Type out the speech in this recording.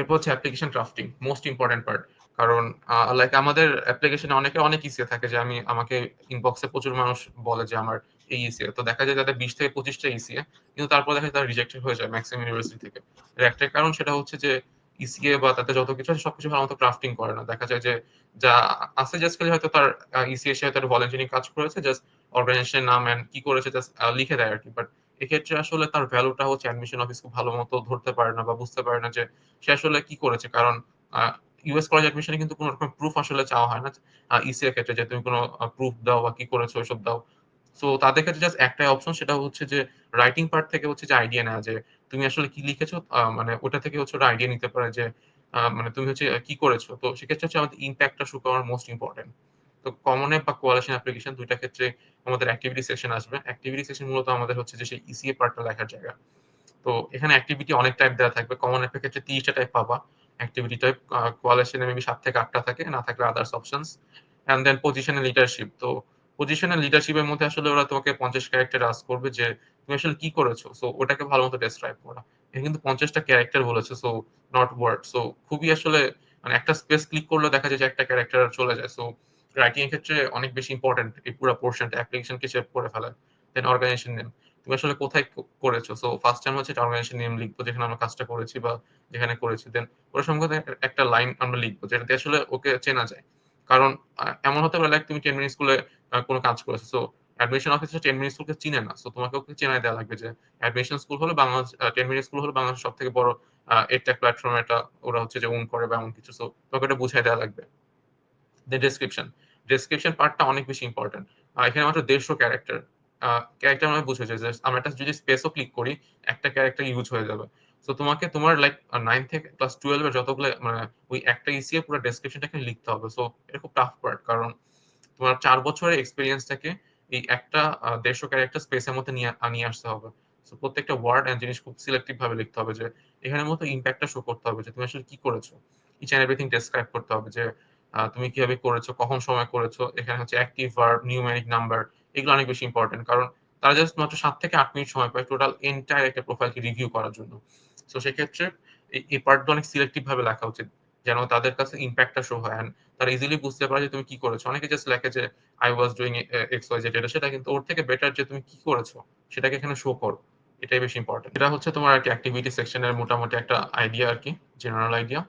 এরপর হচ্ছে application crafting, most important part. কারণ লাইক আমাদের অ্যাপ্লিকেশনে অনেক ইসিএ থাকে যে আমাকে ইনবক্সে প্রচুর মানুষ বলে যে আমার এই ইসিএ। তো দেখা যায় তাদের ২০ থেকে ২৫ টা ইসিএ, কিন্তু তারপর দেখা যায় তারা রিজেক্টেড হয়ে যায় ম্যাক্সিমাম ইউনিভার্সিটি থেকে। এর একটাই কারণ সেটা হচ্ছে যে ইসিএ বা তাদের যত কিছু আছে সবকিছু ভালোমতো ক্রাফটিং করে না। দেখা যায় যে যা আছে জাস্ট খালি হয়তো তার ইসিএ সে হয়তো একটা ভলান্টিয়ারিং কাজ করেছে, জাস্ট অর্গানাইজেশনের নাম অ্যান্ড কি করেছে জাস্ট লিখে দেয় আরকি। বাট এক্ষেত্রে আসলে তার ভ্যালুটা হচ্ছে অ্যাডমিশন অফিস খুব ভালো মতো ধরতে পারে না বা বুঝতে পারে না যে সে আসলে কি করেছে। কারণ আ ইউএস কলেজ অ্যাডমিশন এ কিন্তু কোন রকম প্রুফ আসলে চাওয়া হয় না। ইসি এর ক্ষেত্রে যে তুমি কোন প্রুফ দাও বা কি করেছো ওইসব দাও। সো তাদের ক্ষেত্রে জাস্ট একটাই অপশন, সেটা হচ্ছে যে রাইটিং পার্ট থেকে হচ্ছে যে আইডিয়া নেওয়া যে তুমি আসলে কি লিখেছো, মানে ওটা থেকে হচ্ছে ওরা আইডিয়া নিতে পারে যে মানে তুমি হচ্ছে কি করেছো। তো সেক্ষেত্রে হচ্ছে আমাদের ইমপ্যাক্ট টা শো করার মোস্ট ইম্পোর্টেন্ট। তো কমন অ্যাপ বা কোয়ালিশন অ্যাপ্লিকেশন ২ টা ক্ষেত্রে আমাদের অ্যাক্টিভিটি সেকশন আসবে। অ্যাক্টিভিটি সেকশন মূলত আমাদের হচ্ছে যে সেই ইসিএ পার্টটা লেখার জায়গা। তো এখানে অ্যাক্টিভিটি অনেক টাইপ দেওয়া থাকবে। কমন অ্যাপ এর ক্ষেত্রে ৩০ টা টাইপ পাবা। অ্যাক্টিভিটি টাইপ কোয়ালিশন এ মেবি ৭ থেকে ৮ টা থাকে। না থাকলে others options. And then position and leadership. তো পজিশন এন্ড লিডারশিপ এর মধ্যে আসলে ওরা তোমাকে ৫০ ক্যারেক্টার আস্ক করবে যে তুমি আসলে কি করেছো? সো ওটাকে ভালোমতো ডেসক্রাইব করা। এখানে কিন্তু ৫০ টা ক্যারেক্টার বলেছে, সো নট ওয়ার্ড। সো খুবই আসলে মানে একটা স্পেস ক্লিক করলেও দেখা যায় যে একটা ক্যারেক্টার চলে যায়। সো রাইটিং এর ক্ষেত্রে অনেক বেশি ইম্পোর্টেন্ট এই পুরা পোরশনটা অ্যাপ্লিকেশনকে শেপ করে ফেলে। দেন অর্গানাইজেশন নেম। তুমি আসলে কোথায় করেছো? সো ফার্স্ট টাইম হচ্ছে একটা অর্গানাইজেশন নেম লিখবো যেখানে আমরা কাজটা করেছি বা যেখানে করেছি। দেন ওটার সম্পর্কে একটা লাইন আমরা লিখবো যেটা দিয়ে আসলে ওকে চেনা যায়। কারণ এমন হতে পারে লাইক তুমি 10 মিনিট স্কুলে কোন কাজ করেছো। সো অ্যাডমিশন অফিসার 10 মিনিট স্কুলকে চিনে না। সো তোমাকে ওকে চেনায় দেওয়া লাগবে যে অ্যাডমিশন স্কুল হলো বাংলাদেশ, 10 মিনিট স্কুল হলো বাংলাদেশের সবথেকে বড় এডটেক প্ল্যাটফর্ম এটা ওরা হচ্ছে যে ওন করে বা এমন কিছু। সো তোমাকে এটা বুঝায় দেওয়া লাগবে। দেন ডেসক্রিপশন। ডেসক্রিপশন পার্টটা অনেক বেশি ইম্পোর্টেন্ট। এখানে মাত্র ১৫০ ক্যারেক্টার। ক্যারেক্টার মানে বুঝে যে জাস্ট আমরা একটা যদি স্পেসও ক্লিক করি, একটা ক্যারেক্টার ইউজ হয়ে যাবে। সো তোমাকে তোমার লাইক 9 থেকে ক্লাস 12 এর যতগুলো মানে ওই একটা ইসিএ পুরো ডেসক্রিপশনটা এখানে লিখতে হবে। সো এটা খুব টাফ পার্ট। কারণ তোমার ৪ বছরের এক্সপেরিয়েন্সটাকে এই একটা ১৫০ ক্যারেক্টার স্পেসের মধ্যে নিয়ে আসতে হবে। সো প্রত্যেকটা ওয়ার্ড অ্যান্ড জিনিস খুব সিলেক্টিভ ভাবে লিখতে হবে যে এখানের মতো ইমপ্যাক্টটা শো করতে হবে যে তুমি আসলে কি করেছো। ইচ অ্যান্ড এভরিথিং ডেসক্রাইব করতে হবে যে তুমি কিভাবে করেছো, কখন সময় করেছো। এখানে হচ্ছে অ্যাক্টিভ ভার্ব, নিউমেরিক নাম্বার, এগুলো অনেক বেশি ইম্পোর্টেন্ট। কারণ তারা জাস্ট মাত্র ৭ থেকে ৮ মিনিট সময় পায় টোটাল এন্টায়ার একটা প্রোফাইলকে রিভিউ করার জন্য। সো সেক্ষেত্রে এই পার্টগুলো অনেক সিলেক্টিভ ভাবে লেখা উচিত। যেন তাদের কাছে ইমপ্যাক্টটা শো হয়। অ্যান্ড তারা ইজিলি বুঝতে পারে যে তুমি কি করেছো। অনেকে জাস্ট লেখে যে I was doing XYZ, এটা সেটা, কিন্তু ওর থেকে বেটার যে তুমি কি করেছো সেটাকে এখানে শো করো। এটাই বেশি ইম্পোর্টেন্ট। এটা হচ্ছে তোমার আরকি অ্যাক্টিভিটি সেকশন এর মোটামুটি একটা আইডিয়া আরকি, জেনারেল আইডিয়া।